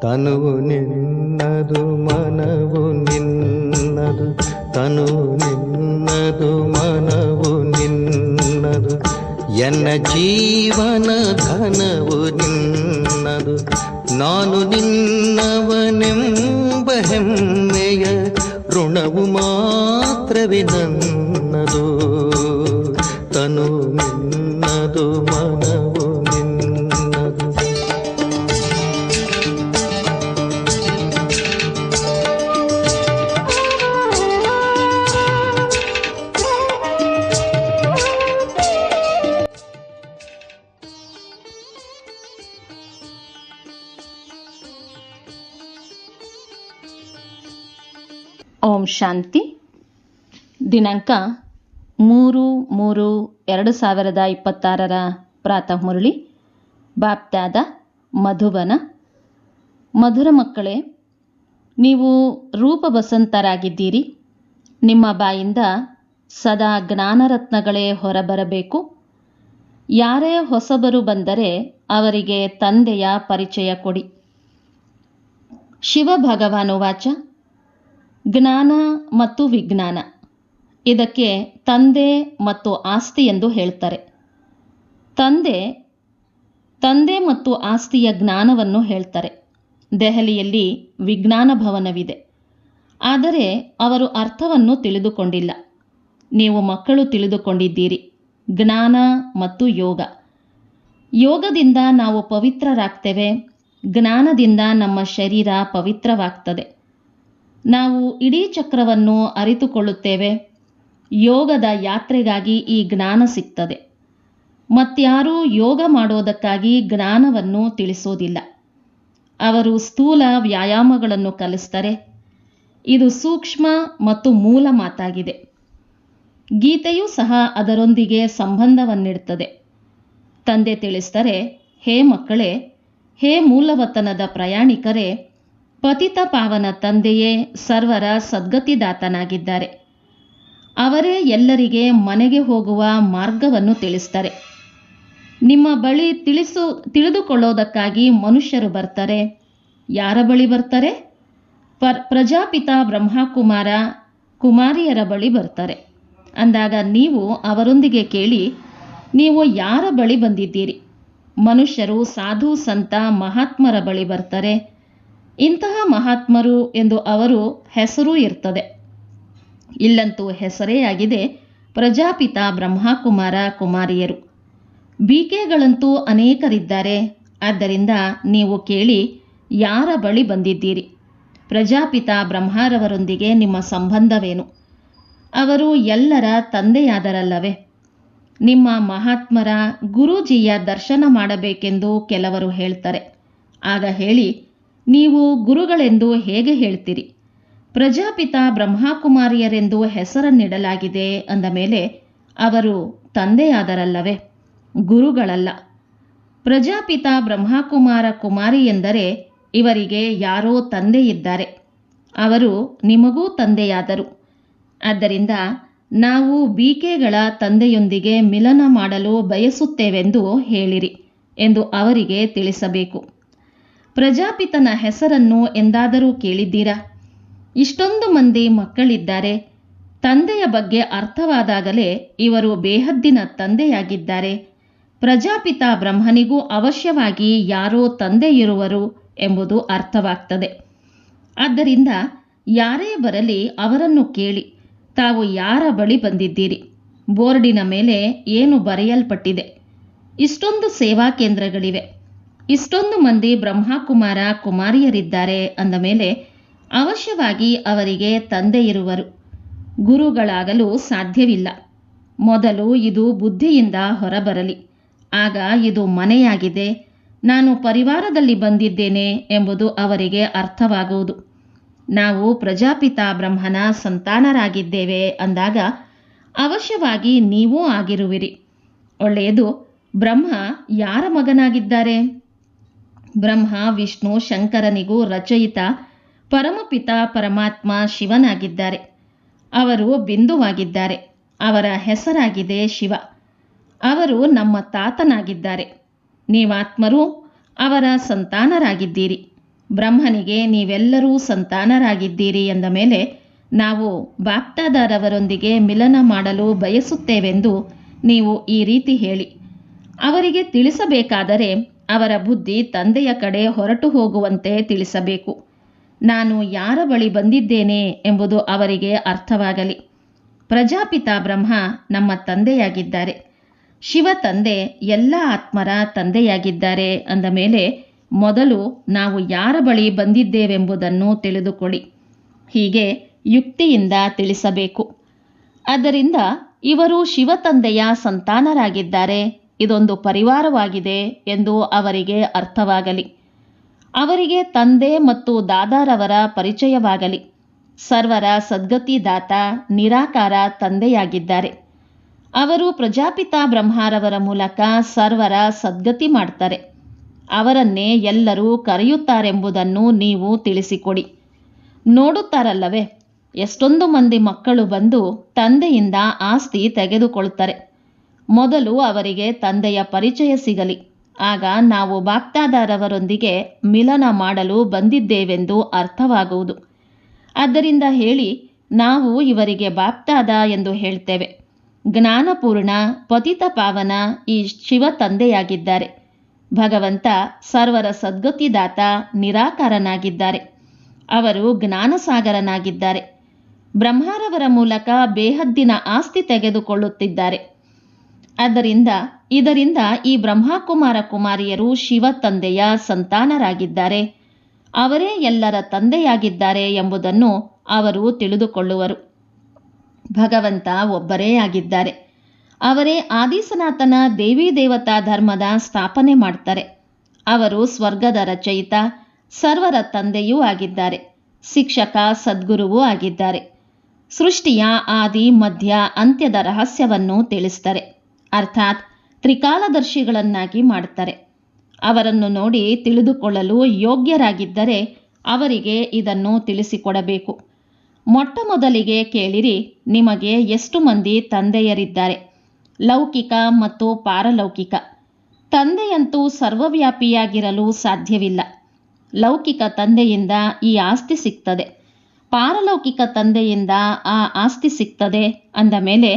ತನುವು ನಿನ್ನದು ಮನವು ನಿನ್ನದು, ತನುವು ನಿನ್ನದು ಮನವು ನಿನ್ನದು, ಎನ್ನ ಜೀವನ ಧನವು ನಿನ್ನದು. ನಾನು ನಿನ್ನವನೆಂಬ ಹೆಮ್ಮೆಯ ಋಣವು ಮಾತ್ರವೇ ನನ್ನದು. ತನು ನಿನ್ನದು ಮನವು ನಿನ್ನದು. ಓಂ ಶಾಂತಿ. ದಿನಾಂಕ 3/3/2026 ಪ್ರಾತಃ ಮುರಳಿ. ಬಾಪ್ದಾದ ಮಧುಬನ. ಮಧುರ ಮಕ್ಕಳೇ, ನೀವು ರೂಪಬಸಂತರಾಗಿದ್ದೀರಿ. ನಿಮ್ಮ ಬಾಯಿಂದ ಸದಾ ಜ್ಞಾನರತ್ನಗಳೇ ಹೊರಬರಬೇಕು. ಯಾರೇ ಹೊಸಬರು ಬಂದರೆ ಅವರಿಗೆ ತಂದೆಯ ಪರಿಚಯ ಕೊಡಿ. ಶಿವ ಭಗವಾನು ವಾಚ: ಜ್ಞಾನ ಮತ್ತು ವಿಜ್ಞಾನ, ಇದಕ್ಕೆ ತಂದೆ ಮತ್ತು ಆಸ್ತಿ ಎಂದು ಹೇಳ್ತಾರೆ. ತಂದೆ ಮತ್ತು ಆಸ್ತಿಯ ಜ್ಞಾನವನ್ನು ಹೇಳ್ತಾರೆ. ದೆಹಲಿಯಲ್ಲಿ ವಿಜ್ಞಾನ ಭವನವಿದೆ, ಆದರೆ ಅವರು ಅರ್ಥವನ್ನು ತಿಳಿದುಕೊಂಡಿಲ್ಲ. ನೀವು ಮಕ್ಕಳು ತಿಳಿದುಕೊಂಡಿದ್ದೀರಿ. ಜ್ಞಾನ ಮತ್ತು ಯೋಗ. ಯೋಗದಿಂದ ನಾವು ಪವಿತ್ರರಾಗ್ತೇವೆ, ಜ್ಞಾನದಿಂದ ನಮ್ಮ ಶರೀರ ಪವಿತ್ರವಾಗ್ತದೆ. ನಾವು ಇಡೀ ಚಕ್ರವನ್ನು ಅರಿತುಕೊಳ್ಳುತ್ತೇವೆ. ಯೋಗದ ಯಾತ್ರೆಗಾಗಿ ಈ ಜ್ಞಾನ ಸಿಗ್ತದೆ. ಮತ್ಯಾರೂ ಯೋಗ ಮಾಡೋದಕ್ಕಾಗಿ ಜ್ಞಾನವನ್ನು ತಿಳಿಸೋದಿಲ್ಲ. ಅವರು ಸ್ಥೂಲ ವ್ಯಾಯಾಮಗಳನ್ನು ಕಲಿಸ್ತಾರೆ. ಇದು ಸೂಕ್ಷ್ಮ ಮತ್ತು ಮೂಲ ಮಾತಾಗಿದೆ. ಗೀತೆಯೂ ಸಹ ಅದರೊಂದಿಗೆ ಸಂಬಂಧವನ್ನಿಡ್ತದೆ. ತಂದೆ ತಿಳಿಸ್ತಾರೆ: ಹೇ ಮಕ್ಕಳೇ, ಹೇ ಮೂಲವತನದ ಪ್ರಯಾಣಿಕರೇ, ಪತಿತ ಪಾವನ ತಂದೆಯೇ ಸರ್ವರ ಸದ್ಗತಿದಾತನಾಗಿದ್ದಾರೆ. ಅವರೇ ಎಲ್ಲರಿಗೆ ಮನೆಗೆ ಹೋಗುವ ಮಾರ್ಗವನ್ನು ತಿಳಿಸ್ತಾರೆ. ನಿಮ್ಮ ಬಳಿ ತಿಳಿದುಕೊಳ್ಳೋದಕ್ಕಾಗಿ ಮನುಷ್ಯರು ಬರ್ತಾರೆ. ಯಾರ ಬಳಿ ಬರ್ತಾರೆ? ಪ್ರಜಾಪಿತ ಬ್ರಹ್ಮಕುಮಾರ ಕುಮಾರಿಯರ ಬಳಿ ಬರ್ತಾರೆ. ಅಂದಾಗ ನೀವು ಅವರೊಂದಿಗೆ ಕೇಳಿ, ನೀವು ಯಾರ ಬಳಿ ಬಂದಿದ್ದೀರಿ? ಮನುಷ್ಯರು ಸಾಧು ಸಂತ ಮಹಾತ್ಮರ ಬಳಿ ಬರ್ತಾರೆ. ಇಂತಹ ಮಹಾತ್ಮರು ಎಂದು ಅವರು ಹೆಸರೂ ಇರ್ತದೆ. ಇಲ್ಲಂತೂ ಹೆಸರೇ ಆಗಿದೆ ಪ್ರಜಾಪಿತ ಬ್ರಹ್ಮಕುಮಾರ ಕುಮಾರಿಯರು. ಬಿಕೆಗಳಂತೂ ಅನೇಕರಿದ್ದಾರೆ. ಆದ್ದರಿಂದ ನೀವು ಕೇಳಿ, ಯಾರ ಬಳಿ ಬಂದಿದ್ದೀರಿ? ಪ್ರಜಾಪಿತ ಬ್ರಹ್ಮರವರೊಂದಿಗೆ ನಿಮ್ಮ ಸಂಬಂಧವೇನು? ಅವರು ಎಲ್ಲರ ತಂದೆಯಾದರಲ್ಲವೇ? ನಿಮ್ಮ ಮಹಾತ್ಮರ ಗುರೂಜಿಯ ದರ್ಶನ ಮಾಡಬೇಕೆಂದು ಕೆಲವರು ಹೇಳ್ತಾರೆ. ಆಗ ಹೇಳಿ, ನೀವು ಗುರುಗಳೆಂದು ಹೇಗೆ ಹೇಳ್ತೀರಿ? ಪ್ರಜಾಪಿತ ಬ್ರಹ್ಮಕುಮಾರಿಯರೆಂದು ಹೆಸರನ್ನಿಡಲಾಗಿದೆ ಅಂದ ಮೇಲೆ ಅವರು ತಂದೆಯಾದರಲ್ಲವೇ? ಗುರುಗಳಲ್ಲ. ಪ್ರಜಾಪಿತ ಬ್ರಹ್ಮಕುಮಾರ ಕುಮಾರಿ ಎಂದರೆ ಇವರಿಗೆ ಯಾರೋ ತಂದೆ ಇದ್ದಾರೆ. ಅವರು ನಿಮಗೂ ತಂದೆಯಾದರು. ಆದ್ದರಿಂದ ನಾವು ಬಿಕೆಗಳ ತಂದೆಯೊಂದಿಗೆ ಮಿಲನ ಮಾಡಲು ಬಯಸುತ್ತೇವೆಂದು ಹೇಳಿರಿ ಎಂದು ಅವರಿಗೆ ತಿಳಿಸಬೇಕು. ಪ್ರಜಾಪಿತನ ಹೆಸರನ್ನು ಎಂದಾದರೂ ಕೇಳಿದ್ದೀರಾ? ಇಷ್ಟೊಂದು ಮಂದಿ ಮಕ್ಕಳಿದ್ದಾರೆ. ತಂದೆಯ ಬಗ್ಗೆ ಅರ್ಥವಾದಾಗಲೇ ಇವರು ಬೇಹದ್ದಿನ ತಂದೆಯಾಗಿದ್ದಾರೆ. ಪ್ರಜಾಪಿತ ಬ್ರಹ್ಮನಿಗೂ ಅವಶ್ಯವಾಗಿ ಯಾರೋ ತಂದೆ ಇರುವರು ಎಂಬುದು ಅರ್ಥವಾಗ್ತದೆ. ಆದ್ದರಿಂದ ಯಾರೇ ಬರಲಿ ಅವರನ್ನು ಕೇಳಿ, ತಾವು ಯಾರ ಬಳಿ ಬಂದಿದ್ದೀರಿ? ಬೋರ್ಡಿನ ಮೇಲೆ ಏನು ಬರೆಯಲ್ಪಟ್ಟಿದೆ? ಇಷ್ಟೊಂದು ಸೇವಾ ಕೇಂದ್ರಗಳಿವೆ, ಇಷ್ಟೊಂದು ಮಂದಿ ಬ್ರಹ್ಮಕುಮಾರ ಕುಮಾರಿಯರಿದ್ದಾರೆ ಅಂದ ಮೇಲೆ ಅವಶ್ಯವಾಗಿ ಅವರಿಗೆ ತಂದೆ ಇರುವರು. ಗುರುಗಳಾಗಲು ಸಾಧ್ಯವಿಲ್ಲ. ಮೊದಲು ಇದು ಬುದ್ಧಿಯಿಂದ ಹೊರಬರಲಿ. ಆಗ ಇದು ಮನೆಯಾಗಿದೆ, ನಾನು ಪರಿವಾರದಲ್ಲಿ ಬಂದಿದ್ದೇನೆ ಎಂಬುದು ಅವರಿಗೆ ಅರ್ಥವಾಗುವುದು. ನಾವು ಪ್ರಜಾಪಿತ ಬ್ರಹ್ಮನ ಸಂತಾನರಾಗಿದ್ದೇವೆ ಅಂದಾಗ ಅವಶ್ಯವಾಗಿ ನೀವೂ ಆಗಿರುವಿರಿ. ಒಳ್ಳೆಯದು. ಬ್ರಹ್ಮ ಯಾರ ಮಗನಾಗಿದ್ದಾರೆ? ಬ್ರಹ್ಮ ವಿಷ್ಣು ಶಂಕರನಿಗೂ ರಚಯಿತ ಪರಮಪಿತ ಪರಮಾತ್ಮ ಶಿವನಾಗಿದ್ದಾರೆ. ಅವರು ಬಿಂದುವಾಗಿದ್ದಾರೆ. ಅವರ ಹೆಸರಾಗಿದೆ ಶಿವ. ಅವರು ನಮ್ಮ ತಾತನಾಗಿದ್ದಾರೆ. ನೀವಾತ್ಮರೂ ಅವರ ಸಂತಾನರಾಗಿದ್ದೀರಿ. ಬ್ರಹ್ಮನಿಗೆ ನೀವೆಲ್ಲರೂ ಸಂತಾನರಾಗಿದ್ದೀರಿ ಎಂದ ಮೇಲೆ ನಾವು ಬಾಪ್ದಾದರವರೊಂದಿಗೆ ಮಿಲನ ಮಾಡಲು ಬಯಸುತ್ತೇವೆಂದು ನೀವು ಈ ರೀತಿ ಹೇಳಿ. ಅವರಿಗೆ ತಿಳಿಸಬೇಕಾದರೆ ಅವರ ಬುದ್ಧಿ ತಂದೆಯ ಕಡೆ ಹೊರಟು ಹೋಗುವಂತೆ ತಿಳಿಸಬೇಕು. ನಾನು ಯಾರ ಬಳಿ ಬಂದಿದ್ದೇನೆ ಎಂಬುದು ಅವರಿಗೆ ಅರ್ಥವಾಗಲಿ. ಪ್ರಜಾಪಿತ ಬ್ರಹ್ಮ ನಮ್ಮ ತಂದೆಯಾಗಿದ್ದಾರೆ. ಶಿವ ತಂದೆ ಎಲ್ಲ ಆತ್ಮರ ತಂದೆಯಾಗಿದ್ದಾರೆ ಅಂದ ಮೇಲೆ ಮೊದಲು ನಾವು ಯಾರ ಬಳಿ ಬಂದಿದ್ದೇವೆಂಬುದನ್ನು ತಿಳಿದುಕೊಳ್ಳಿ. ಹೀಗೆ ಯುಕ್ತಿಯಿಂದ ತಿಳಿಸಬೇಕು. ಆದ್ದರಿಂದ ಇವರು ಶಿವ ತಂದೆಯ ಸಂತಾನರಾಗಿದ್ದಾರೆ, ಇದೊಂದು ಪರಿವಾರವಾಗಿದೆ ಎಂದು ಅವರಿಗೆ ಅರ್ಥವಾಗಲಿ. ಅವರಿಗೆ ತಂದೆ ಮತ್ತು ದಾದಾರವರ ಪರಿಚಯವಾಗಲಿ. ಸರ್ವರ ಸದ್ಗತಿದಾತ ನಿರಾಕಾರ ತಂದೆಯಾಗಿದ್ದಾರೆ. ಅವರು ಪ್ರಜಾಪಿತ ಬ್ರಹ್ಮರವರ ಮೂಲಕ ಸರ್ವರ ಸದ್ಗತಿ ಮಾಡ್ತಾರೆ. ಅವರನ್ನೇ ಎಲ್ಲರೂ ಕರೆಯುತ್ತಾರೆಂಬುದನ್ನು ನೀವು ತಿಳಿಸಿಕೊಡಿ. ನೋಡುತ್ತಾರಲ್ಲವೇ, ಎಷ್ಟೊಂದು ಮಂದಿ ಮಕ್ಕಳು ಬಂದು ತಂದೆಯಿಂದ ಆಸ್ತಿ ತೆಗೆದುಕೊಳ್ಳುತ್ತಾರೆ. ಮೊದಲು ಅವರಿಗೆ ತಂದೆಯ ಪರಿಚಯ ಸಿಗಲಿ. ಆಗ ನಾವು ಬಾಪ್ದಾದರವರೊಂದಿಗೆ ಮಿಲನ ಮಾಡಲು ಬಂದಿದ್ದೇವೆಂದು ಅರ್ಥವಾಗುವುದು. ಆದ್ದರಿಂದ ಹೇಳಿ, ನಾವು ಇವರಿಗೆ ಬಾಪ್ದಾದ ಎಂದು ಹೇಳ್ತೇವೆ. ಜ್ಞಾನಪೂರ್ಣ ಪತಿತ ಪಾವನ ಈ ಶಿವ ತಂದೆಯಾಗಿದ್ದಾರೆ. ಭಗವಂತ ಸರ್ವರ ಸದ್ಗತಿದಾತ ನಿರಾಕಾರನಾಗಿದ್ದಾರೆ. ಅವರು ಜ್ಞಾನಸಾಗರನಾಗಿದ್ದಾರೆ. ಬ್ರಹ್ಮರವರ ಮೂಲಕ ಬೇಹದ್ದಿನ ಆಸ್ತಿ ತೆಗೆದುಕೊಳ್ಳುತ್ತಿದ್ದಾರೆ. ಆದ್ದರಿಂದ ಇದರಿಂದ ಈ ಬ್ರಹ್ಮಕುಮಾರ ಕುಮಾರಿಯರು ಶಿವ ತಂದೆಯ ಸಂತಾನರಾಗಿದ್ದಾರೆ. ಅವರೇ ಎಲ್ಲರ ತಂದೆಯಾಗಿದ್ದಾರೆ ಎಂಬುದನ್ನು ಅವರು ತಿಳಿದುಕೊಳ್ಳುವರು. ಭಗವಂತ ಒಬ್ಬರೇ ಆಗಿದ್ದಾರೆ. ಅವರೇ ಆದಿಸನಾತನ ದೇವಿ ದೇವತಾ ಧರ್ಮದ ಸ್ಥಾಪನೆ ಮಾಡ್ತಾರೆ. ಅವರು ಸ್ವರ್ಗದ ರಚಯಿತ, ಸರ್ವರ ತಂದೆಯೂ ಆಗಿದ್ದಾರೆ. ಶಿಕ್ಷಕ, ಸದ್ಗುರುವೂ ಆಗಿದ್ದಾರೆ. ಸೃಷ್ಟಿಯ ಆದಿ ಮಧ್ಯ ಅಂತ್ಯದ ರಹಸ್ಯವನ್ನು ತಿಳಿಸ್ತಾರೆ. ಅರ್ಥಾತ್ ತ್ರಿಕಾಲದರ್ಶಿಗಳನ್ನಾಗಿ ಮಾಡ್ತಾರೆ. ಅವರನ್ನು ನೋಡಿ ತಿಳಿದುಕೊಳ್ಳಲು ಯೋಗ್ಯರಾಗಿದ್ದರೆ ಅವರಿಗೆ ಇದನ್ನು ತಿಳಿಸಿಕೊಡಬೇಕು. ಮೊಟ್ಟ ಮೊದಲಿಗೆ ಕೇಳಿರಿ, ನಿಮಗೆ ಎಷ್ಟು ಮಂದಿ ತಂದೆಯರಿದ್ದಾರೆ? ಲೌಕಿಕ ಮತ್ತು ಪಾರಲೌಕಿಕ. ತಂದೆಯಂತೂ ಸರ್ವವ್ಯಾಪಿಯಾಗಿರಲು ಸಾಧ್ಯವಿಲ್ಲ. ಲೌಕಿಕ ತಂದೆಯಿಂದ ಈ ಆಸ್ತಿ ಸಿಗ್ತದೆ, ಪಾರಲೌಕಿಕ ತಂದೆಯಿಂದ ಆ ಆಸ್ತಿ ಸಿಗ್ತದೆ ಅಂದ ಮೇಲೆ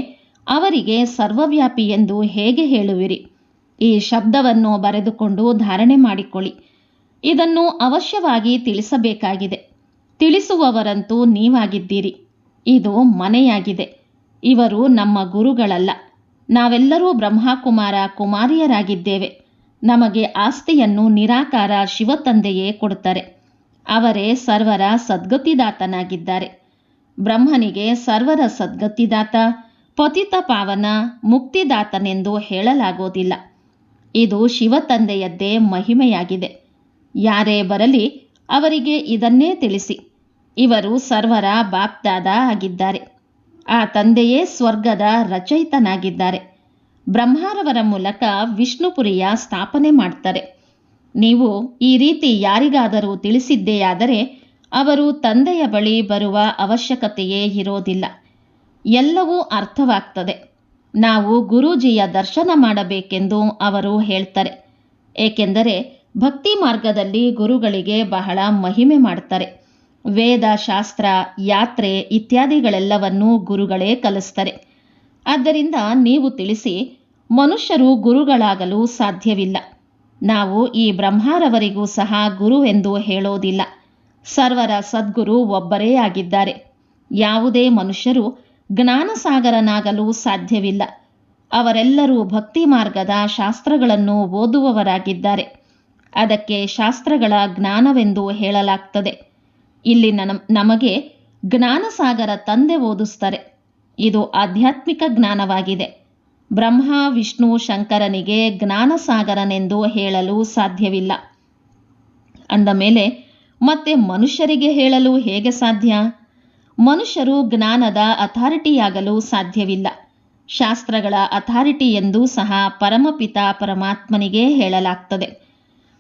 ಅವರಿಗೆ ಸರ್ವವ್ಯಾಪಿ ಎಂದು ಹೇಗೆ ಹೇಳುವಿರಿ? ಈ ಶಬ್ದವನ್ನು ಬರೆದುಕೊಂಡು ಧಾರಣೆ ಮಾಡಿಕೊಳ್ಳಿ. ಇದನ್ನು ಅವಶ್ಯವಾಗಿ ತಿಳಿಸಬೇಕಾಗಿದೆ. ತಿಳಿಸುವವರಂತೂ ನೀವಾಗಿದ್ದೀರಿ. ಇದು ಮನೆಯಾಗಿದೆ. ಇವರು ನಮ್ಮ ಗುರುಗಳಲ್ಲ. ನಾವೆಲ್ಲರೂ ಬ್ರಹ್ಮಕುಮಾರ ಕುಮಾರಿಯರಾಗಿದ್ದೇವೆ. ನಮಗೆ ಆಸ್ತಿಯನ್ನು ನಿರಾಕಾರ ಶಿವತಂದೆಯೇ ಕೊಡುತ್ತಾರೆ. ಅವರೇ ಸರ್ವರ ಸದ್ಗತಿದಾತನಾಗಿದ್ದಾರೆ. ಬ್ರಹ್ಮನಿಗೆ ಸರ್ವರ ಸದ್ಗತಿದಾತ, ಪತಿತ ಪಾವನ, ಮುಕ್ತಿದಾತನೆಂದು ಹೇಳಲಾಗೋದಿಲ್ಲ. ಇದು ಶಿವತಂದೆಯದ್ದೇ ಮಹಿಮೆಯಾಗಿದೆ. ಯಾರೇ ಬರಲಿ ಅವರಿಗೆ ಇದನ್ನೇ ತಿಳಿಸಿ. ಇವರು ಸರ್ವರ ಬಾಪ್ದಾದ ಆಗಿದ್ದಾರೆ. ಆ ತಂದೆಯೇ ಸ್ವರ್ಗದ ರಚಯಿತನಾಗಿದ್ದಾರೆ. ಬ್ರಹ್ಮರವರ ಮೂಲಕ ವಿಷ್ಣುಪುರಿಯ ಸ್ಥಾಪನೆ ಮಾಡ್ತಾರೆ. ನೀವು ಈ ರೀತಿ ಯಾರಿಗಾದರೂ ತಿಳಿಸಿದ್ದೆಯಾದರೆ ಅವರು ತಂದೆಯ ಬಳಿ ಬರುವ ಅವಶ್ಯಕತೆಯೇ ಇರೋದಿಲ್ಲ. ಎಲ್ಲವೂ ಅರ್ಥವಾಗ್ತದೆ. ನಾವು ಗುರೂಜಿಯ ದರ್ಶನ ಮಾಡಬೇಕೆಂದು ಅವರು ಹೇಳ್ತಾರೆ. ಏಕೆಂದರೆ ಭಕ್ತಿ ಮಾರ್ಗದಲ್ಲಿ ಗುರುಗಳಿಗೆ ಬಹಳ ಮಹಿಮೆ ಮಾಡ್ತಾರೆ. ವೇದ, ಶಾಸ್ತ್ರ, ಯಾತ್ರೆ ಇತ್ಯಾದಿಗಳೆಲ್ಲವನ್ನೂ ಗುರುಗಳೇ ಕಲಿಸ್ತಾರೆ. ಆದ್ದರಿಂದ ನೀವು ತಿಳಿಸಿ, ಮನುಷ್ಯರು ಗುರುಗಳಾಗಲು ಸಾಧ್ಯವಿಲ್ಲ. ನಾವು ಈ ಬ್ರಹ್ಮರವರಿಗೂ ಸಹ ಗುರು ಎಂದು ಹೇಳೋದಿಲ್ಲ. ಸರ್ವರ ಸದ್ಗುರು ಒಬ್ಬರೇ ಆಗಿದ್ದಾರೆ. ಯಾವುದೇ ಮನುಷ್ಯರು ಜ್ಞಾನಸಾಗರನಾಗಲು ಸಾಧ್ಯವಿಲ್ಲ. ಅವರೆಲ್ಲರೂ ಭಕ್ತಿ ಮಾರ್ಗದ ಶಾಸ್ತ್ರಗಳನ್ನು ಓದುವವರಾಗಿದ್ದಾರೆ. ಅದಕ್ಕೆ ಶಾಸ್ತ್ರಗಳ ಜ್ಞಾನವೆಂದು ಹೇಳಲಾಗ್ತದೆ. ಇಲ್ಲಿ ನಮಗೆ ಜ್ಞಾನಸಾಗರ ತಂದೆ ಓದಿಸ್ತಾರೆ. ಇದು ಆಧ್ಯಾತ್ಮಿಕ ಜ್ಞಾನವಾಗಿದೆ. ಬ್ರಹ್ಮ, ವಿಷ್ಣು, ಶಂಕರನಿಗೆ ಜ್ಞಾನಸಾಗರನೆಂದು ಹೇಳಲು ಸಾಧ್ಯವಿಲ್ಲ. ಅಂದ ಮೇಲೆ ಮತ್ತೆ ಮನುಷ್ಯರಿಗೆ ಹೇಳಲು ಹೇಗೆ ಸಾಧ್ಯ? ಮನುಷ್ಯರು ಜ್ಞಾನದ ಅಥಾರಿಟಿಯಾಗಲು ಸಾಧ್ಯವಿಲ್ಲ. ಶಾಸ್ತ್ರಗಳ ಅಥಾರಿಟಿ ಎಂದೂ ಸಹ ಪರಮಪಿತ ಪರಮಾತ್ಮನಿಗೆ ಹೇಳಲಾಗ್ತದೆ.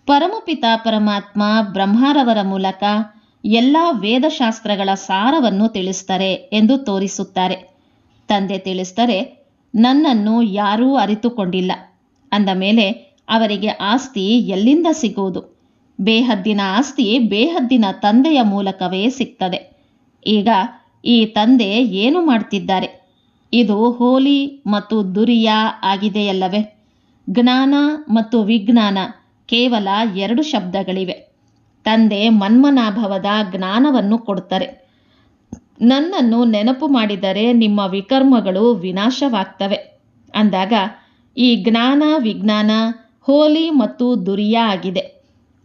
ಪರಮಪಿತ ಪರಮಾತ್ಮ ಬ್ರಹ್ಮರವರ ಮೂಲಕ ಎಲ್ಲ ವೇದಶಾಸ್ತ್ರಗಳ ಸಾರವನ್ನು ತಿಳಿಸ್ತಾರೆ ಎಂದು ತೋರಿಸುತ್ತಾರೆ. ತಂದೆ ತಿಳಿಸ್ತಾರೆ, ನನ್ನನ್ನು ಯಾರೂ ಅರಿತುಕೊಂಡಿಲ್ಲ ಅಂದ ಮೇಲೆ ಅವರಿಗೆ ಆಸ್ತಿ ಎಲ್ಲಿಂದ ಸಿಗುವುದು? ಬೇಹದ್ದಿನ ಆಸ್ತಿ ಬೇಹದ್ದಿನ ತಂದೆಯ ಮೂಲಕವೇ ಸಿಗ್ತದೆ. ಈಗ ಈ ತಂದೆ ಏನು ಮಾಡ್ತಿದ್ದಾರೆ? ಇದು ಹೋಲಿ ಮತ್ತು ದುರಿಯಾ ಆಗಿದೆಯಲ್ಲವೇ? ಜ್ಞಾನ ಮತ್ತು ವಿಜ್ಞಾನ ಕೇವಲ 2 ಶಬ್ದಗಳಿವೆ. ತಂದೆ ಮನ್ಮನಾಭವದ ಜ್ಞಾನವನ್ನು ಕೊಡ್ತಾರೆ. ನನ್ನನ್ನು ನೆನಪು ಮಾಡಿದರೆ ನಿಮ್ಮ ವಿಕರ್ಮಗಳು ವಿನಾಶವಾಗ್ತವೆ ಅಂದಾಗ ಈ ಜ್ಞಾನ ವಿಜ್ಞಾನ ಹೋಲಿ ಮತ್ತು ದುರಿಯಾ ಆಗಿದೆ.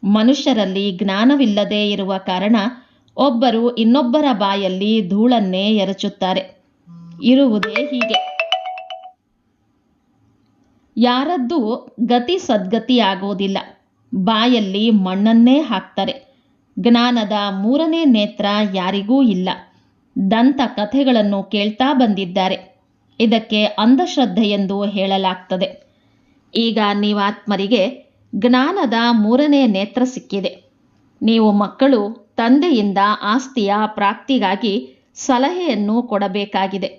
ಮನುಷ್ಯರಲ್ಲಿ ಜ್ಞಾನವಿಲ್ಲದೆ ಇರುವ ಕಾರಣ ಒಬ್ಬರು ಇನ್ನೊಬ್ಬರ ಬಾಯಲ್ಲಿ ಧೂಳನ್ನೇ ಎರಚುತ್ತಾರೆ. ಇರುವುದೇ ಹೀಗೆ. ಯಾರದ್ದೂ ಗತಿ ಸದ್ಗತಿ ಆಗೋದಿಲ್ಲ. ಬಾಯಲ್ಲಿ ಮಣ್ಣನ್ನೇ ಹಾಕ್ತಾರೆ. ಜ್ಞಾನದ 3ನೇ ನೇತ್ರ ಯಾರಿಗೂ ಇಲ್ಲ. ದಂತ ಕಥೆಗಳನ್ನು ಕೇಳ್ತಾ ಬಂದಿದ್ದಾರೆ. ಇದಕ್ಕೆ ಅಂಧಶ್ರದ್ಧೆ ಎಂದು ಹೇಳಲಾಗ್ತದೆ. ಈಗ ನೀವಾತ್ಮರಿಗೆ ಜ್ಞಾನದ 3ನೇ ನೇತ್ರ ಸಿಕ್ಕಿದೆ. ನೀವು ಮಕ್ಕಳು ತಂದೆಯಿಂದ ಆಸ್ತಿಯ ಪ್ರಾಪ್ತಿಗಾಗಿ ಸಲಹೆಯನ್ನು ಕೊಡಬೇಕಾಗಿದೆ.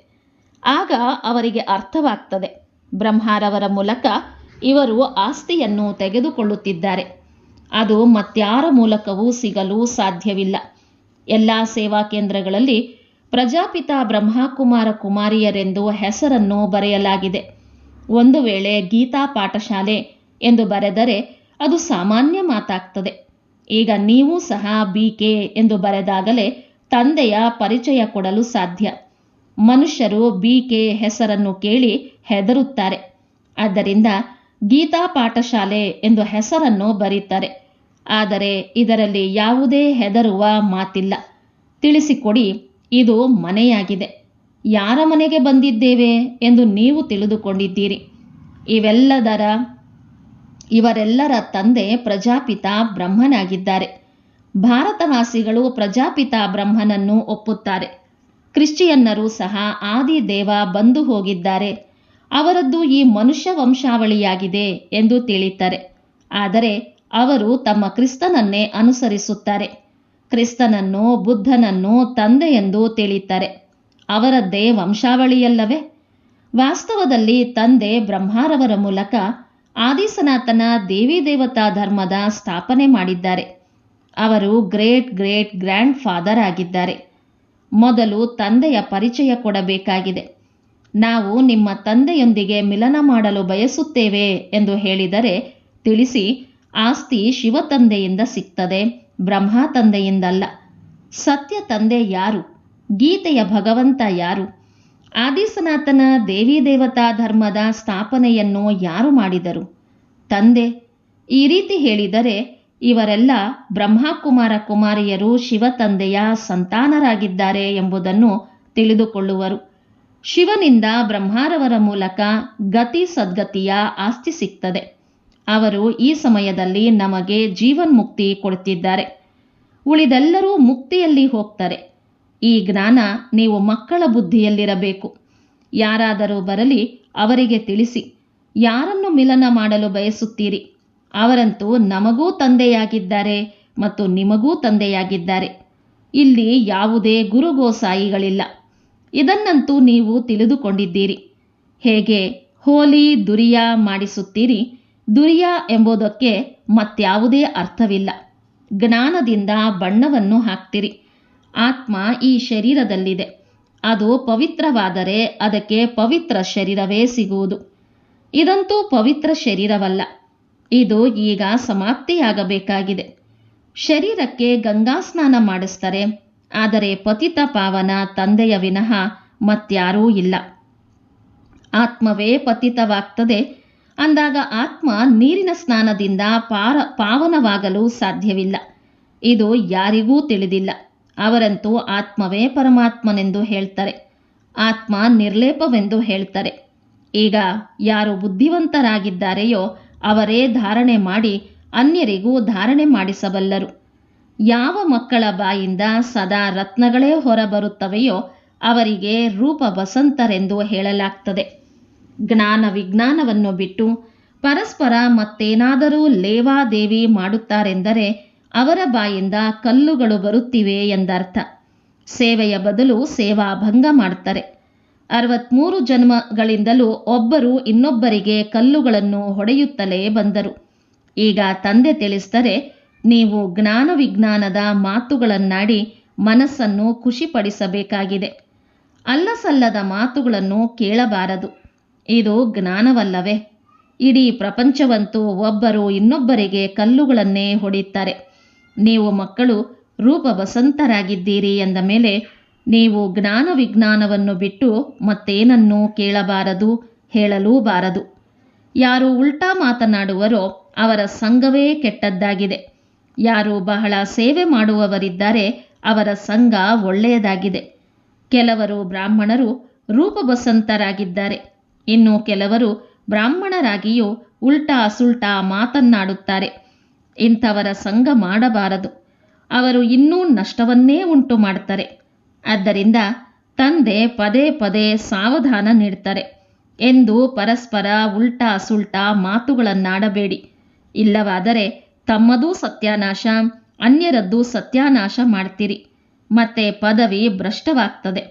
ಆಗ ಅವರಿಗೆ ಅರ್ಥವಾಗ್ತದೆ. ಬ್ರಹ್ಮಾರವರ ಮೂಲಕ ಇವರು ಆಸ್ತಿಯನ್ನು ತೆಗೆದುಕೊಳ್ಳುತ್ತಿದ್ದಾರೆ. ಅದು ಮತ್ಯಾರ ಮೂಲಕವೂ ಸಿಗಲು ಸಾಧ್ಯವಿಲ್ಲ. ಎಲ್ಲ ಸೇವಾ ಕೇಂದ್ರಗಳಲ್ಲಿ ಪ್ರಜಾಪಿತ ಬ್ರಹ್ಮಕುಮಾರ ಕುಮಾರಿಯರೆಂದು ಹೆಸರನ್ನು ಬರೆಯಲಾಗಿದೆ. ಒಂದು ವೇಳೆ ಗೀತಾ ಪಾಠಶಾಲೆ ಎಂದು ಬರೆದರೆ ಅದು ಸಾಮಾನ್ಯ ಮಾತಾಗ್ತದೆ. ಈಗ ನೀವು ಸಹ BK ಎಂದು ಬರೆದಾಗಲೇ ತಂದೆಯ ಪರಿಚಯ ಕೊಡಲು ಸಾಧ್ಯ. ಮನುಷ್ಯರು BK ಹೆಸರನ್ನು ಕೇಳಿ ಹೆದರುತ್ತಾರೆ. ಆದ್ದರಿಂದ ಗೀತಾ ಪಾಠಶಾಲೆ ಎಂದು ಹೆಸರನ್ನು ಬರೀತಾರೆ. ಆದರೆ ಇದರಲ್ಲಿ ಯಾವುದೇ ಹೆದರುವ ಮಾತಿಲ್ಲ. ತಿಳಿಸಿಕೊಡಿ, ಇದು ಮನೆಯಾಗಿದೆ. ಯಾರ ಮನೆಗೆ ಬಂದಿದ್ದೇವೆ ಎಂದು ನೀವು ತಿಳಿದುಕೊಂಡಿದ್ದೀರಿ. ಇವರೆಲ್ಲರ ತಂದೆ ಪ್ರಜಾಪಿತ ಬ್ರಹ್ಮನಾಗಿದ್ದಾರೆ. ಭಾರತವಾಸಿಗಳು ಪ್ರಜಾಪಿತ ಬ್ರಹ್ಮನನ್ನು ಒಪ್ಪುತ್ತಾರೆ. ಕ್ರಿಶ್ಚಿಯನ್ನರು ಸಹ ಆದಿ ದೇವ ಬಂದು ಹೋಗಿದ್ದಾರೆ, ಅವರದ್ದು ಈ ಮನುಷ್ಯ ವಂಶಾವಳಿಯಾಗಿದೆ ಎಂದು ತಿಳಿತಾರೆ. ಆದರೆ ಅವರು ತಮ್ಮ ಕ್ರಿಸ್ತನನ್ನೇ ಅನುಸರಿಸುತ್ತಾರೆ. ಕ್ರಿಸ್ತನನ್ನು ಬುದ್ಧನನ್ನು ತಂದೆಯೆಂದು ತಿಳಿತಾರೆ. ಅವರದ್ದೇ ವಂಶಾವಳಿಯಲ್ಲವೇ? ವಾಸ್ತವದಲ್ಲಿ ತಂದೆ ಬ್ರಹ್ಮಾರವರ ಮೂಲಕ ಆದಿಸನಾತನ ದೇವಿ ದೇವತಾ ಧರ್ಮದ ಸ್ಥಾಪನೆ ಮಾಡಿದ್ದಾರೆ. ಅವರು ಗ್ರೇಟ್ ಗ್ರೇಟ್ ಗ್ರ್ಯಾಂಡ್ ಫಾದರ್ ಆಗಿದ್ದಾರೆ. ಮೊದಲು ತಂದೆಯ ಪರಿಚಯ ಕೊಡಬೇಕಾಗಿದೆ. ನಾವು ನಿಮ್ಮ ತಂದೆಯೊಂದಿಗೆ ಮಿಲನ ಮಾಡಲು ಬಯಸುತ್ತೇವೆ ಎಂದು ಹೇಳಿದರೆ ತಿಳಿಸಿ, ಆಸ್ತಿ ಶಿವ ತಂದೆಯಿಂದ ಸಿಗ್ತದೆ, ಬ್ರಹ್ಮ ತಂದೆಯಿಂದಲ್ಲ. ಸತ್ಯ ತಂದೆ ಯಾರು? ಗೀತೆಯ ಭಗವಂತ ಯಾರು? ಆದಿಸನಾತನ ದೇವಿ ದೇವತಾ ಧರ್ಮದ ಸ್ಥಾಪನೆಯನ್ನು ಯಾರು ಮಾಡಿದರು? ತಂದೆ. ಈ ರೀತಿ ಹೇಳಿದರೆ ಇವರೆಲ್ಲ ಬ್ರಹ್ಮಕುಮಾರ ಕುಮಾರಿಯರು ಶಿವ ತಂದೆಯ ಸಂತಾನರಾಗಿದ್ದಾರೆ ಎಂಬುದನ್ನು ತಿಳಿದುಕೊಳ್ಳುವರು. ಶಿವನಿಂದ ಬ್ರಹ್ಮಾರವರ ಮೂಲಕ ಗತಿ ಸದ್ಗತಿಯ ಆಸ್ತಿ ಸಿಗ್ತದೆ. ಅವರು ಈ ಸಮಯದಲ್ಲಿ ನಮಗೆ ಜೀವನ್ಮುಕ್ತಿ ಕೊಡುತ್ತಿದ್ದಾರೆ. ಉಳಿದೆಲ್ಲರೂ ಮುಕ್ತಿಯಲ್ಲಿ ಹೋಗ್ತಾರೆ. ಈ ಜ್ಞಾನ ನೀವು ಮಕ್ಕಳ ಬುದ್ಧಿಯಲ್ಲಿರಬೇಕು. ಯಾರಾದರೂ ಬರಲಿ, ಅವರಿಗೆ ತಿಳಿಸಿ, ಯಾರನ್ನು ಮಿಲನ ಮಾಡಲು ಬಯಸುತ್ತೀರಿ? ಅವರಂತೂ ನಮಗೂ ತಂದೆಯಾಗಿದ್ದಾರೆ ಮತ್ತು ನಿಮಗೂ ತಂದೆಯಾಗಿದ್ದಾರೆ. ಇಲ್ಲಿ ಯಾವುದೇ ಗುರುಗೋಸಾಯಿಗಳಿಲ್ಲ. ಇದನ್ನಂತೂ ನೀವು ತಿಳಿದುಕೊಂಡಿದ್ದೀರಿ. ಹೇಗೆ ಹೋಲಿ ದುರಿಯಾ ಮಾಡಿಸುತ್ತೀರಿ? ದುರಿಯಾ ಎಂಬುದಕ್ಕೆ ಮತ್ಯಾವುದೇ ಅರ್ಥವಿಲ್ಲ. ಜ್ಞಾನದಿಂದ ಬಣ್ಣವನ್ನು ಹಾಕ್ತಿರಿ. ಆತ್ಮ ಈ ಶರೀರದಲ್ಲಿದೆ. ಅದು ಪವಿತ್ರವಾದರೆ ಅದಕ್ಕೆ ಪವಿತ್ರ ಶರೀರವೇ ಸಿಗುವುದು. ಇದಂತೂ ಪವಿತ್ರ ಶರೀರವಲ್ಲ. ಇದು ಈಗ ಸಮಾಪ್ತಿಯಾಗಬೇಕಾಗಿದೆ. ಶರೀರಕ್ಕೆ ಗಂಗಾ ಸ್ನಾನ ಮಾಡಿಸ್ತಾರೆ. ಆದರೆ ಪತಿತ ಪಾವನ ತಂದೆಯ ವಿನಃ ಮತ್ಯಾರೂ ಇಲ್ಲ. ಆತ್ಮವೇ ಪತಿತವಾಗ್ತದೆ ಅಂದಾಗ ಆತ್ಮ ನೀರಿನ ಸ್ನಾನದಿಂದ ಪಾವನವಾಗಲು ಸಾಧ್ಯವಿಲ್ಲ. ಇದು ಯಾರಿಗೂ ತಿಳಿದಿಲ್ಲ. ಅವರಂತೂ ಆತ್ಮವೇ ಪರಮಾತ್ಮನೆಂದು ಹೇಳ್ತಾರೆ. ಆತ್ಮ ನಿರ್ಲೇಪವೆಂದು ಹೇಳ್ತಾರೆ. ಈಗ ಯಾರು ಬುದ್ಧಿವಂತರಾಗಿದ್ದಾರೆಯೋ ಅವರೇ ಧಾರಣೆ ಮಾಡಿ ಅನ್ಯರಿಗೂ ಧಾರಣೆ ಮಾಡಿಸಬಲ್ಲರು. ಯಾವ ಮಕ್ಕಳ ಬಾಯಿಂದ ಸದಾ ರತ್ನಗಳೇ ಹೊರಬರುತ್ತವೆಯೋ ಅವರಿಗೆ ರೂಪ ವಸಂತರೆಂದು ಹೇಳಲಾಗ್ತದೆ. ಜ್ಞಾನ ವಿಜ್ಞಾನವನ್ನು ಬಿಟ್ಟು ಪರಸ್ಪರ ಮತ್ತೇನಾದರೂ ಲೇವಾದೇವಿ ಮಾಡುತ್ತಾರೆಂದರೆ ಅವರ ಬಾಯಿಂದ ಕಲ್ಲುಗಳು ಬರುತ್ತಿವೆ ಎಂದರ್ಥ. ಸೇವೆಯ ಬದಲು ಸೇವಾಭಂಗ ಮಾಡ್ತಾರೆ. 63 ಜನ್ಮಗಳಿಂದಲೂ ಒಬ್ಬರು ಇನ್ನೊಬ್ಬರಿಗೆ ಕಲ್ಲುಗಳನ್ನು ಹೊಡೆಯುತ್ತಲೇ ಬಂದರು. ಈಗ ತಂದೆ ತಿಳಿಸ್ತಾರೆ, ನೀವು ಜ್ಞಾನ ವಿಜ್ಞಾನದ ಮಾತುಗಳನ್ನಾಡಿ ಮನಸ್ಸನ್ನು ಖುಷಿಪಡಿಸಬೇಕಾಗಿದೆ. ಅಲ್ಲಸಲ್ಲದ ಮಾತುಗಳನ್ನು ಕೇಳಬಾರದು. ಇದು ಜ್ಞಾನವಲ್ಲವೇ? ಇಡೀ ಪ್ರಪಂಚವಂತೂ ಒಬ್ಬರು ಇನ್ನೊಬ್ಬರಿಗೆ ಕಲ್ಲುಗಳನ್ನೇ ಹೊಡೆಯುತ್ತಾರೆ. ನೀವು ಮಕ್ಕಳು ರೂಪವಸಂತರಾಗಿದ್ದೀರಿ ಎಂದ ಮೇಲೆ ನೀವು ಜ್ಞಾನ ವಿಜ್ಞಾನವನ್ನು ಬಿಟ್ಟು ಮತ್ತೇನನ್ನೂ ಕೇಳಬಾರದು, ಹೇಳಲೂಬಾರದು. ಯಾರು ಉಲ್ಟಾ ಮಾತನಾಡುವರೋ ಅವರ ಸಂಘವೇ ಕೆಟ್ಟದ್ದಾಗಿದೆ. ಯಾರು ಬಹಳ ಸೇವೆ ಮಾಡುವವರಿದ್ದಾರೆ ಅವರ ಸಂಘ ಒಳ್ಳೆಯದಾಗಿದೆ. ಕೆಲವರು ಬ್ರಾಹ್ಮಣರು ರೂಪಬಸಂತರಾಗಿದ್ದಾರೆ. ಇನ್ನು ಕೆಲವರು ಬ್ರಾಹ್ಮಣರಾಗಿಯೂ ಉಲ್ಟಾ ಸುಲ್ಟಾ ಮಾತನ್ನಾಡುತ್ತಾರೆ. ಇಂಥವರ ಸಂಘ ಮಾಡಬಾರದು. ಅವರು ಇನ್ನೂ ನಷ್ಟವನ್ನೇ ಉಂಟು ಮಾಡ್ತಾರೆ. ಆದ್ದರಿಂದ ತಂದೆ ಪದೇ ಪದೇ ಸಾವಧಾನ ನೀಡ್ತಾರೆ. ಎಂದು ಪರಸ್ಪರ ಉಲ್ಟಾ ಸುಲ್ಟಾ ಮಾತುಗಳನ್ನಾಡಬೇಡಿ. ಇಲ್ಲವಾದರೆ ತಮ್ಮದೂ ಸತ್ಯಾನಾಶ, ಅನ್ಯರದ್ದೂ ಸತ್ಯಾನಾಶ ಮಾಡ್ತೀರಿ. ಮತ್ತೆ ಪದವಿ ಭ್ರಷ್ಟವಾಗ್ತದೆ.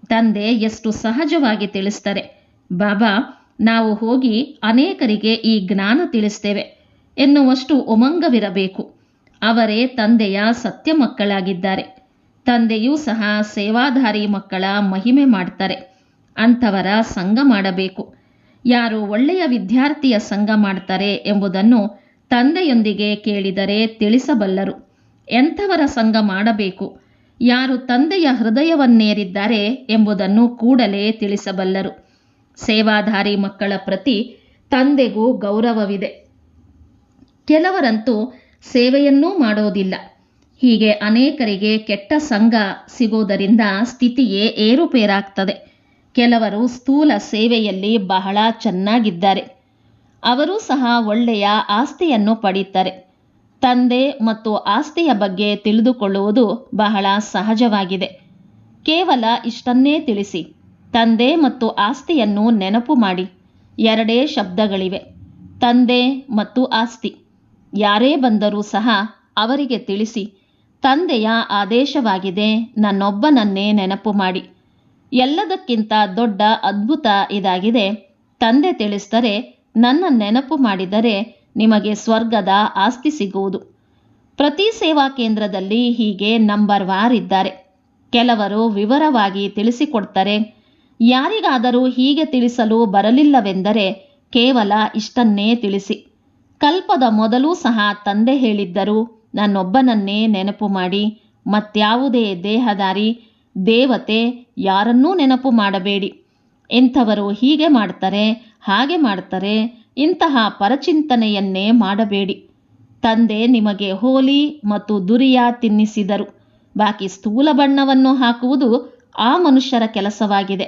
ತಂದೆ ಎಷ್ಟು ಸಹಜವಾಗಿ ತಿಳಿಸ್ತಾರೆ. ಬಾಬಾ, ನಾವು ಹೋಗಿ ಅನೇಕರಿಗೆ ಈ ಜ್ಞಾನ ತಿಳಿಸ್ತೇವೆ ಎನ್ನುವಷ್ಟು ಉಮಂಗವಿರಬೇಕು. ಅವರೇ ತಂದೆಯ ಸತ್ಯ ಮಕ್ಕಳಾಗಿದ್ದಾರೆ. ತಂದೆಯೂ ಸಹ ಸೇವಾಧಾರಿ ಮಕ್ಕಳ ಮಹಿಮೆ ಮಾಡ್ತಾರೆ. ಅಂಥವರ ಸಂಘ ಮಾಡಬೇಕು. ಯಾರು ಒಳ್ಳೆಯ ವಿದ್ಯಾರ್ಥಿಯ ಸಂಘ ಮಾಡ್ತಾರೆ ಎಂಬುದನ್ನು ತಂದೆಯೊಂದಿಗೆ ಕೇಳಿದರೆ ತಿಳಿಸಬಲ್ಲರು. ಎಂಥವರ ಸಂಘ ಮಾಡಬೇಕು, ಯಾರು ತಂದೆಯ ಹೃದಯವನ್ನೇರಿದ್ದಾರೆ ಎಂಬುದನ್ನು ಕೂಡಲೇ ತಿಳಿಸಬಲ್ಲರು. ಸೇವಾಧಾರಿ ಮಕ್ಕಳ ಪ್ರತಿ ತಂದೆಗೂ ಗೌರವವಿದೆ. ಕೆಲವರಂತೂ ಸೇವೆಯನ್ನೂ ಮಾಡೋದಿಲ್ಲ. ಹೀಗೆ ಅನೇಕರಿಗೆ ಕೆಟ್ಟ ಸಂಘ ಸಿಗೋದರಿಂದ ಸ್ಥಿತಿಯೇ ಏರುಪೇರಾಗ್ತದೆ. ಕೆಲವರು ಸ್ಥೂಲ ಸೇವೆಯಲ್ಲಿ ಬಹಳ ಚೆನ್ನಾಗಿದ್ದಾರೆ. ಅವರೂ ಸಹ ಒಳ್ಳೆಯ ಆಸ್ತಿಯನ್ನು ಪಡೀತಾರೆ. ತಂದೆ ಮತ್ತು ಆಸ್ತಿಯ ಬಗ್ಗೆ ತಿಳಿದುಕೊಳ್ಳುವುದು ಬಹಳ ಸಹಜವಾಗಿದೆ. ಕೇವಲ ಇಷ್ಟನ್ನೇ ತಿಳಿಸಿ. ತಂದೆ ಮತ್ತು ಆಸ್ತಿಯನ್ನು ನೆನಪು ಮಾಡಿ. ಎರಡೇ ಶಬ್ದಗಳಿವೆ, ತಂದೆ ಮತ್ತು ಆಸ್ತಿ. ಯಾರೇ ಬಂದರೂ ಸಹ ಅವರಿಗೆ ತಿಳಿಸಿ, ತಂದೆಯ ಆದೇಶವಾಗಿದೆ, ನನ್ನೊಬ್ಬನನ್ನೇ ನೆನಪು ಮಾಡಿ. ಎಲ್ಲದಕ್ಕಿಂತ ದೊಡ್ಡ ಅದ್ಭುತ ಇದಾಗಿದೆ. ತಂದೆ ತಿಳಿಸ್ತಾರೆ, ನನ್ನ ನೆನಪು ಮಾಡಿದರೆ ನಿಮಗೆ ಸ್ವರ್ಗದ ಆಸ್ತಿ ಸಿಗುವುದು. ಪ್ರತಿ ಸೇವಾ ಕೇಂದ್ರದಲ್ಲಿ ಹೀಗೆ ನಂಬರ್ ವಾರ್ ಇದ್ದಾರೆ. ಕೆಲವರು ವಿವರವಾಗಿ ತಿಳಿಸಿಕೊಡ್ತಾರೆ. ಯಾರಿಗಾದರೂ ಹೀಗೆ ತಿಳಿಸಲು ಬರಲಿಲ್ಲವೆಂದರೆ ಕೇವಲ ಇಷ್ಟನ್ನೇ ತಿಳಿಸಿ. ಕಲ್ಪದ ಮೊದಲೂ ಸಹ ತಂದೆ ಹೇಳಿದ್ದರು, ನನ್ನೊಬ್ಬನನ್ನೇ ನೆನಪು ಮಾಡಿ. ಮತ್ಯಾವುದೇ ದೇಹದಾರಿ, ದೇವತೆ ಯಾರನ್ನೂ ನೆನಪು ಮಾಡಬೇಡಿ. ಇಂಥವರು ಹೀಗೆ ಮಾಡ್ತಾರೆ, ಹಾಗೆ ಮಾಡ್ತಾರೆ, ಇಂತಹ ಪರಚಿಂತನೆಯನ್ನೇ ಮಾಡಬೇಡಿ. ತಂದೆ ನಿಮಗೆ ಹೋಲಿ ಮತ್ತು ದುರಿಯ ತಿನ್ನಿಸಿದರು. ಬಾಕಿ ಸ್ಥೂಲ ಬಣ್ಣವನ್ನು ಹಾಕುವುದು ಆ ಮನುಷ್ಯರ ಕೆಲಸವಾಗಿದೆ.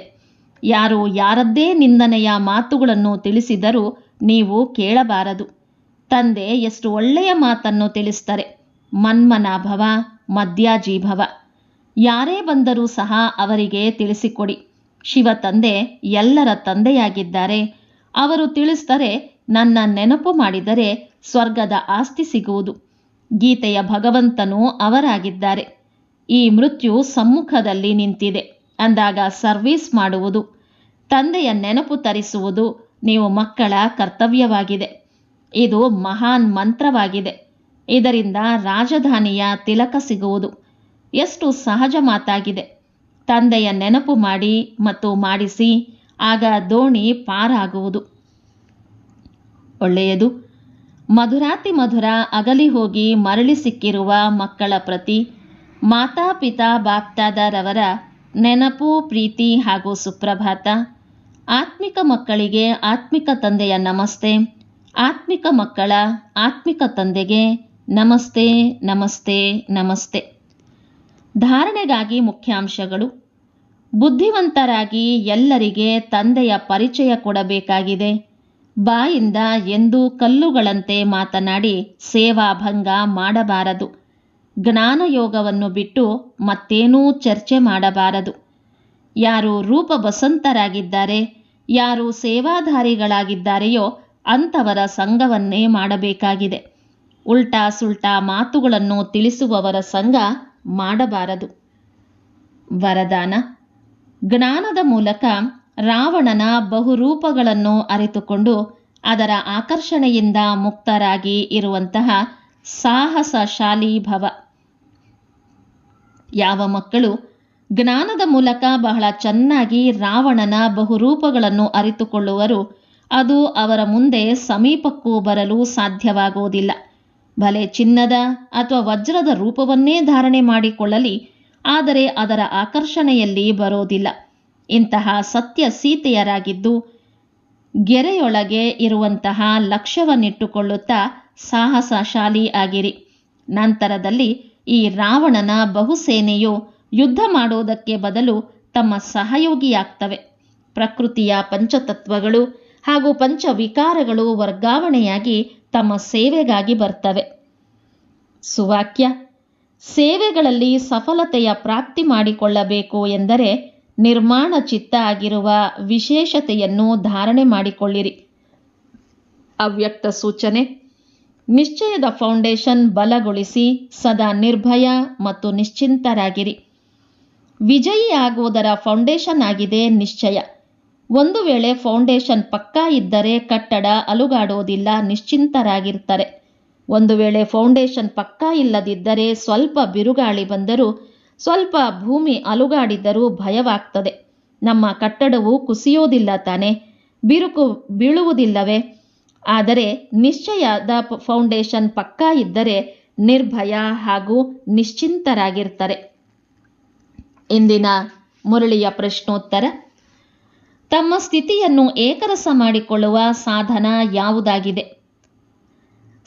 ಯಾರು ಯಾರದ್ದೇ ನಿಂದನೆಯ ಮಾತುಗಳನ್ನು ತಿಳಿಸಿದರೂ ನೀವು ಕೇಳಬಾರದು. ತಂದೆ ಎಷ್ಟು ಒಳ್ಳೆಯ ಮಾತನ್ನು ತಿಳಿಸ್ತಾರೆ. ಮನ್ಮನಾಭವ, ಮದ್ಯಾಜೀಭವ. ಯಾರೇ ಬಂದರೂ ಸಹ ಅವರಿಗೆ ತಿಳಿಸಿಕೊಡಿ. ಶಿವ ತಂದೆ ಎಲ್ಲರ ತಂದೆಯಾಗಿದ್ದಾರೆ. ಅವರು ತಿಳಿಸ್ತಾರೆ, ನನ್ನ ನೆನಪು ಮಾಡಿದರೆ ಸ್ವರ್ಗದ ಆಸ್ತಿ ಸಿಗುವುದು. ಗೀತೆಯ ಭಗವಂತನೂ ಅವರಾಗಿದ್ದಾರೆ. ಈ ಮೃತ್ಯು ಸಮ್ಮುಖದಲ್ಲಿ ನಿಂತಿದೆ ಅಂದಾಗ ಸರ್ವೀಸ್ ಮಾಡುವುದು, ತಂದೆಯ ನೆನಪು ತರಿಸುವುದು ನೀವು ಮಕ್ಕಳ ಕರ್ತವ್ಯವಾಗಿದೆ. ಇದು ಮಹಾನ್ ಮಂತ್ರವಾಗಿದೆ. ಇದರಿಂದ ರಾಜಧಾನಿಯ ತಿಲಕ ಸಿಗುವುದು. ಎಷ್ಟು ಸಹಜ ಮಾತಾಗಿದೆ. ತಂದೆಯ ನೆನಪು ಮಾಡಿ ಮತ್ತು ಮಾಡಿಸಿ, ಆಗ ದೋಣಿ ಪಾರಾಗುವುದು. ಒಳ್ಳೆಯದು. ಮಧುರಾತಿ ಮಧುರ ಅಗಲಿ ಹೋಗಿ ಮರಳಿ ಸಿಕ್ಕಿರುವ ಮಕ್ಕಳ ಪ್ರತಿ ಮಾತಾಪಿತಾ ಬಾಪ್ದಾದರವರ ನೆನಪು, ಪ್ರೀತಿ ಹಾಗೂ ಸುಪ್ರಭಾತ. ಆತ್ಮಿಕ ಮಕ್ಕಳಿಗೆ ಆತ್ಮಿಕ ತಂದೆಯ ನಮಸ್ತೆ. ಆತ್ಮಿಕ ಮಕ್ಕಳ ಆತ್ಮಿಕ ತಂದೆಗೆ ನಮಸ್ತೆ, ನಮಸ್ತೆ, ನಮಸ್ತೆ. ಧಾರಣೆಗಾಗಿ ಮುಖ್ಯಾಂಶಗಳು. ಬುದ್ಧಿವಂತರಾಗಿ ಎಲ್ಲರಿಗೆ ತಂದೆಯ ಪರಿಚಯ ಕೊಡಬೇಕಾಗಿದೆ. ಬಾಯಿಂದ ಎಂದೂ ಕಲ್ಲುಗಳಂತೆ ಮಾತನಾಡಿ ಸೇವಾಭಂಗ ಮಾಡಬಾರದು. ಜ್ಞಾನಯೋಗವನ್ನು ಬಿಟ್ಟು ಮತ್ತೇನೂ ಚರ್ಚೆ ಮಾಡಬಾರದು. ಯಾರು ರೂಪಬಸಂತರಾಗಿದ್ದಾರೆ, ಯಾರು ಸೇವಾಧಾರಿಗಳಾಗಿದ್ದಾರೆಯೋ ಅಂಥವರ ಸಂಘವನ್ನೇ ಮಾಡಬೇಕಾಗಿದೆ. ಉಲ್ಟಾ ಸುಲ್ಟಾ ಮಾತುಗಳನ್ನು ತಿಳಿಸುವವರ ಸಂಘ ಮಾಡಬಾರದು. ವರದಾನ. ಜ್ಞಾನದ ಮೂಲಕ ರಾವಣನ ಬಹುರೂಪಗಳನ್ನು ಅರಿತುಕೊಂಡು ಅದರ ಆಕರ್ಷಣೆಯಿಂದ ಮುಕ್ತರಾಗಿ ಇರುವಂತಹ ಸಾಹಸಶಾಲಿ ಭವ. ಯಾವ ಮಕ್ಕಳು ಜ್ಞಾನದ ಮೂಲಕ ಬಹಳ ಚೆನ್ನಾಗಿ ರಾವಣನ ಬಹುರೂಪಗಳನ್ನು ಅರಿತುಕೊಳ್ಳುವರು, ಅದು ಅವರ ಮುಂದೆ ಸಮೀಪಕ್ಕೂ ಬರಲು ಸಾಧ್ಯವಾಗುವುದಿಲ್ಲ. ಭಲೆ ಚಿನ್ನದ ಅಥವಾ ವಜ್ರದ ರೂಪವನ್ನೇ ಧಾರಣೆ ಮಾಡಿಕೊಳ್ಳಲಿ, ಆದರೆ ಅದರ ಆಕರ್ಷಣೆಯಲ್ಲಿ ಬರೋದಿಲ್ಲ. ಇಂತಹ ಸತ್ಯ ಸೀತೆಯರಾಗಿದ್ದು ಗೆರೆಯೊಳಗೆ ಇರುವಂತಹ ಲಕ್ಷ್ಯವನ್ನಿಟ್ಟುಕೊಳ್ಳುತ್ತಾ ಸಾಹಸಶಾಲಿ ಆಗಿರಿ. ನಂತರದಲ್ಲಿ ಈ ರಾವಣನ ಬಹುಸೇನೆಯು ಯುದ್ಧ ಮಾಡೋದಕ್ಕೆ ಬದಲು ತಮ್ಮ ಸಹಯೋಗಿಯಾಗ್ತವೆ. ಪ್ರಕೃತಿಯ ಪಂಚತತ್ವಗಳು ಹಾಗೂ ಪಂಚವಿಕಾರಗಳು ವರ್ಗಾವಣೆಯಾಗಿ ತಮ್ಮ ಸೇವೆಗಾಗಿ ಬರ್ತವೆ. ಸುವಾಕ್ಯ: ಸೇವೆಗಳಲ್ಲಿ ಸಫಲತೆಯ ಪ್ರಾಪ್ತಿ ಮಾಡಿಕೊಳ್ಳಬೇಕು ಎಂದರೆ ನಿರ್ಮಾಣ ಚಿತ್ತ ಆಗಿರುವ ವಿಶೇಷತೆಯನ್ನು ಧಾರಣೆ ಮಾಡಿಕೊಳ್ಳಿರಿ. ಅವ್ಯಕ್ತ ಸೂಚನೆ: ನಿಶ್ಚಯದ ಫೌಂಡೇಶನ್ ಬಲಗೊಳಿಸಿ ಸದಾ ನಿರ್ಭಯ ಮತ್ತು ನಿಶ್ಚಿಂತರಾಗಿರಿ. ವಿಜಯಿ ಆಗುವುದರ ಫೌಂಡೇಶನ್ ಆಗಿದೆ ನಿಶ್ಚಯ. ಒಂದು ವೇಳೆ ಫೌಂಡೇಶನ್ ಪಕ್ಕಾ ಇದ್ದರೆ ಕಟ್ಟಡ ಅಲುಗಾಡೋದಿಲ್ಲ, ನಿಶ್ಚಿಂತರಾಗಿರ್ತಾರೆ. ಒಂದು ವೇಳೆ ಫೌಂಡೇಶನ್ ಪಕ್ಕಾ ಇಲ್ಲದಿದ್ದರೆ ಸ್ವಲ್ಪ ಬಿರುಗಾಳಿ ಬಂದರೂ, ಸ್ವಲ್ಪ ಭೂಮಿ ಅಲುಗಾಡಿದರೂ ಭಯವಾಗ್ತದೆ. ನಮ್ಮ ಕಟ್ಟಡವು ಕುಸಿಯೋದಿಲ್ಲ ತಾನೆ, ಬಿರುಕು ಬೀಳುವುದಿಲ್ಲವೇ? ಆದರೆ ನಿಶ್ಚಯದ ಫೌಂಡೇಶನ್ ಪಕ್ಕಾ ಇದ್ದರೆ ನಿರ್ಭಯ ಹಾಗೂ ನಿಶ್ಚಿಂತರಾಗಿರ್ತಾರೆ. ಇಂದಿನ ಮುರಳಿಯ ಪ್ರಶ್ನೋತ್ತರ: ತಮ್ಮ ಸ್ಥಿತಿಯನ್ನು ಏಕರಸ ಮಾಡಿಕೊಳ್ಳುವ ಸಾಧನ ಯಾವುದಾಗಿದೆ?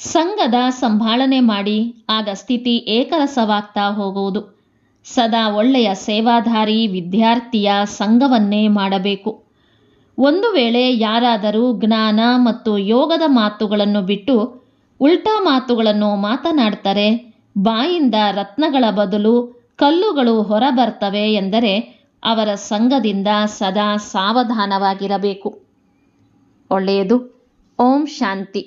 ಸಂಘದ ಸಂಭಾಳನೆ ಮಾಡಿ, ಆಗ ಸ್ಥಿತಿ ಏಕರಸವಾಗ್ತಾ ಹೋಗುವುದು. ಸದಾ ಒಳ್ಳೆಯ ಸೇವಾಧಾರಿ ವಿದ್ಯಾರ್ಥಿಯ ಸಂಘವನ್ನೇ ಮಾಡಬೇಕು. ಒಂದು ವೇಳೆ ಯಾರಾದರೂ ಜ್ಞಾನ ಮತ್ತು ಯೋಗದ ಮಾತುಗಳನ್ನು ಬಿಟ್ಟು ಉಲ್ಟಾ ಮಾತುಗಳನ್ನು ಮಾತನಾಡ್ತಾರೆ, ಬಾಯಿಂದ ರತ್ನಗಳ ಬದಲು ಕಲ್ಲುಗಳು ಹೊರಬರ್ತವೆ ಎಂದರೆ ಅವರ ಸಂಘದಿಂದ ಸದಾ ಸಾವಧಾನವಾಗಿರಬೇಕು. ಒಳ್ಳೆಯದು. ಓಂ ಶಾಂತಿ.